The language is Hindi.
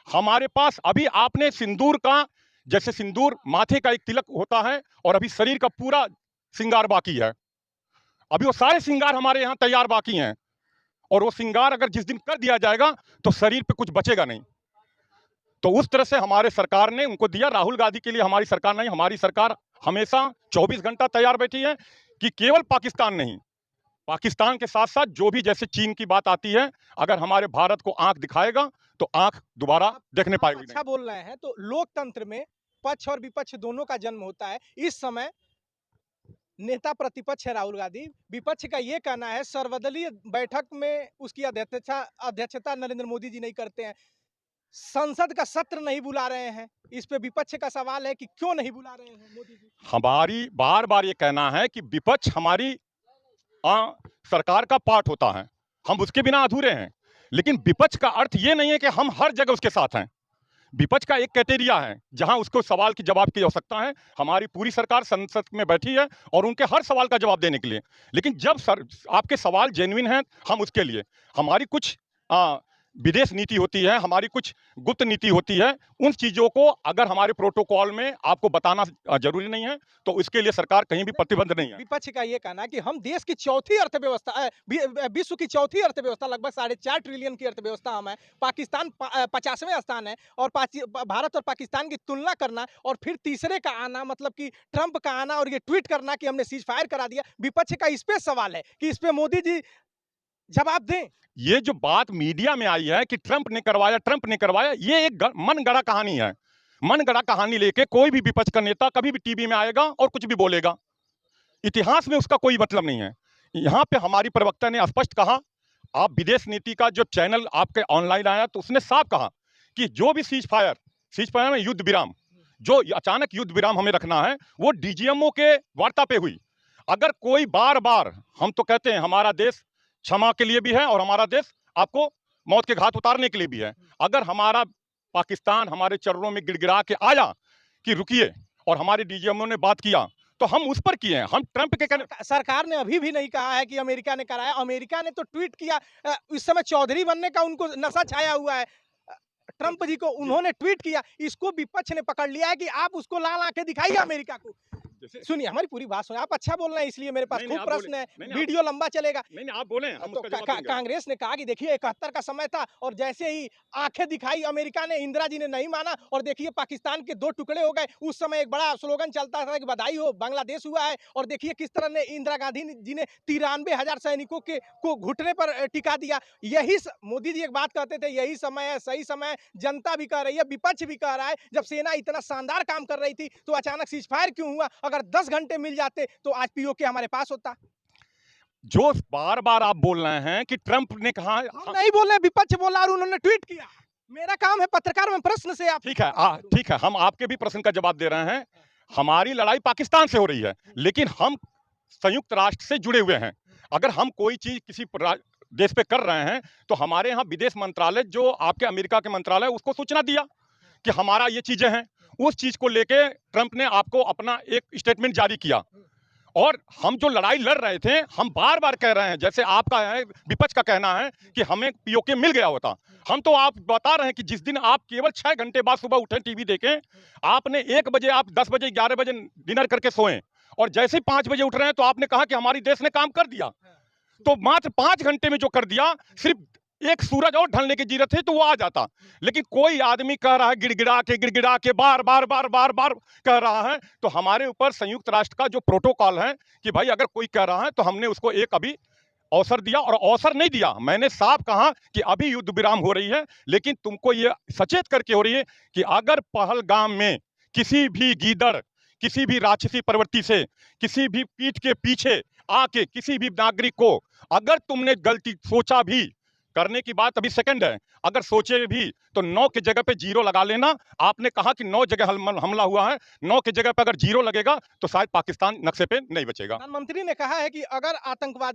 हमारे पास अभी आपने सिंदूर का, जैसे सिंदूर माथे का एक तिलक होता है और अभी शरीर का पूरा श्रृंगार बाकी है, अभी वो सारे श्रृंगार हमारे यहाँ तैयार बाकी हैं। और वो श्रृंगार अगर जिस दिन कर दिया जाएगा तो शरीर पे कुछ बचेगा नहीं। तो उस तरह से हमारे सरकार ने उनको दिया। राहुल गांधी के लिए हमारी सरकार नहीं, हमारी सरकार हमेशा 24 घंटा तैयार बैठी है कि केवल पाकिस्तान नहीं, पाकिस्तान के साथ साथ जो भी, जैसे चीन की बात आती है, अगर हमारे भारत को आंख दिखाएगा तो आंख दोबारा देखने पाएगी अच्छा बोल रहे हैं। तो लोकतंत्र में पक्ष और विपक्ष दोनों का जन्म होता है। इस समय नेता प्रतिपक्ष है राहुल गांधी, विपक्ष का ये कहना है सर्वदलीय बैठक में उसकी अध्यक्षता नरेंद्र मोदी जी नहीं करते हैं, संसद का सत्र नहीं बुला रहे हैं। इस पे विपक्ष का सवाल है कि क्यों नहीं बुला रहे हैं मोदी जी। हमारी बार बार ये कहना है कि विपक्ष हमारी सरकार का पार्ट होता है, हम उसके बिना अधूरे हैं। लेकिन विपक्ष का अर्थ ये नहीं है कि हम हर जगह उसके साथ हैं। विपक्ष का एक क्राइटेरिया है जहां उसको सवाल की जवाब की आवश्यकता है। हमारी पूरी सरकार संसद में बैठी है और उनके हर सवाल का जवाब देने के लिए। लेकिन जब आपके सवाल जेन्युइन हैं, हम उसके लिए, हमारी कुछ विदेश नीति होती है, हमारी कुछ गुप्त नीति होती है, उन चीजों को अगर हमारे प्रोटोकॉल में आपको बताना जरूरी नहीं है तो उसके लिए सरकार कहीं भी प्रतिबद्ध नहीं है। विपक्ष का ये कहना है कि हम देश की चौथी अर्थव्यवस्था, विश्व की चौथी अर्थव्यवस्था, लगभग 4.5 ट्रिलियन की अर्थव्यवस्था हम है, पाकिस्तान 50वें स्थान है, और भारत और पाकिस्तान की तुलना करना और फिर तीसरे का आना, मतलब कि ट्रंप का आना और ये ट्वीट करना कि हमने सीज फायर करा दिया। विपक्ष का इस पे सवाल है कि इस पे मोदी जी जवाब दें। ये जो बात मीडिया में आई है कि ट्रंप ने करवाया, ट्रंप ने करवाया, ये एक मन गढ़ा कहानी है। मन गढ़ा कहानी लेके कोई भी विपक्ष का नेता कभी भी टीवी में आएगा और कुछ भी बोलेगा, इतिहास में उसका कोई मतलब नहीं है। यहाँ पे हमारी प्रवक्ता ने स्पष्ट कहा, आप विदेश नीति का जो चैनल आपके ऑनलाइन आया तो उसने साफ कहा कि जो भी सीज फायर में युद्ध विराम, जो अचानक युद्ध विराम हमें रखना है, वो डीजीएमओ के वार्ता पे हुई। अगर कोई बार बार, हम तो कहते हैं हमारा देश क्षमा के लिए भी है और हमारा देश आपको मौत के घाट उतारने के लिए भी है। अगर हमारा पाकिस्तान हमारे चरणों में गिड़गिड़ा के आया कि रुकिए और हमारे डीजीएमओ ने बात किया तो हम उस पर किए हैं। हम ट्रंप के कहने, सरकार ने अभी भी नहीं कहा है कि अमेरिका ने कराया। अमेरिका ने तो ट्वीट किया, इस समय चौधरी बनने का उनको नशा छाया हुआ है। ट्रंप जी को उन्होंने ट्वीट किया, इसको विपक्ष ने पकड़ लिया है कि आप उसको लाल आंखें दिखाइए अमेरिका को। सुनिए हमारी पूरी बात सुनिए, आप अच्छा बोल रहे हैं इसलिए मेरे पास खूब प्रश्न है, वीडियो लंबा चलेगा। नहीं आप बोले, हम उसका जवाब देंगे। कांग्रेस ने कहा कि देखिए 71 का समय था और जैसे ही आंखें दिखाई अमेरिका ने, इंदिरा जी ने नहीं माना और देखिए पाकिस्तान के 2 टुकड़े हो गए। उस समय एक बड़ा स्लोगन चलता था कि बधाई हो बांग्लादेश हुआ है, और देखिए किस तरह ने इंदिरा गांधी जी ने 93,000 सैनिकों को घुटने पर टिका दिया। यही मोदी जी एक बात कहते थे, यही समय है, सही समय। जनता भी कह रही है, विपक्ष भी कह रहा है, जब सेना इतना शानदार काम कर रही थी तो अचानक सीज फायर क्यों हुआ? अगर 10 घंटे मिल जाते तो आज पीओके हमारे पास होता। जो बार बार आप बोल रहे हैं कि ट्रंप ने कहा, हम नहीं बोल रहे, विपक्ष बोला और उन्होंने ट्वीट किया। मेरा काम है पत्रकार में प्रश्न से आप। ठीक है, ठीक है, हम आपके भी प्रश्न का जवाब दे रहे हैं। हमारी लड़ाई पाकिस्तान से हो रही है, लेकिन हम संयुक्त राष्ट्र से जुड़े हुए हैं। अगर हम कोई चीज किसी देश पे कर रहे हैं तो हमारे यहाँ विदेश मंत्रालय, जो आपके अमेरिका के मंत्रालय, उसको सूचना दिया कि हमारा ये चीजें हैं। उस चीज को लेके ट्रंप ने आपको अपना एक स्टेटमेंट जारी किया। और हम जो लड़ाई लड़ रहे थे, हम बार बार कह रहे हैं, जैसे आपका है, विपक्ष का कहना है कि हमें पीओके मिल गया होता। हम तो आप बता रहे हैं कि जिस दिन आप केवल 6 घंटे बाद सुबह उठे, टीवी देखें, आपने 1 बजे, आप 10 बजे 11 बजे डिनर करके सोएं और जैसे ही 5 बजे उठ रहे हैं तो आपने कहा कि हमारी देश ने काम कर दिया। तो मात्र 5 घंटे में जो कर दिया, सिर्फ एक सूरज और ढलने की जरूरत है तो वो आ जाता। लेकिन कोई आदमी कह रहा है गिड़गिड़ा के बार बार कह रहा है, तो हमारे ऊपर संयुक्त राष्ट्र का जो प्रोटोकॉल है कि भाई अगर कोई कह रहा है तो हमने उसको एक अभी अवसर दिया, और अवसर नहीं दिया। मैंने साफ कहा कि अभी युद्ध विराम हो रही है, लेकिन तुमको ये सचेत करके हो रही है कि अगर पहलगाम में किसी भी गीदड़, किसी भी राक्षसी प्रवृत्ति से, किसी भी पीठ के पीछे आके किसी भी नागरिक को अगर तुमने गलती सोचा भी, करने की बात अभी सेकंड है, अगर सोचे भी तो 9 की जगह पे 0 लगा लेना। आपने कहा कि 9 जगह हमला हुआ है, 9 की जगह पे अगर 0 लगेगा तो शायद पाकिस्तान नक्शे पे नहीं बचेगा। प्रधानमंत्री ने कहा है कि अगर आतंकवादी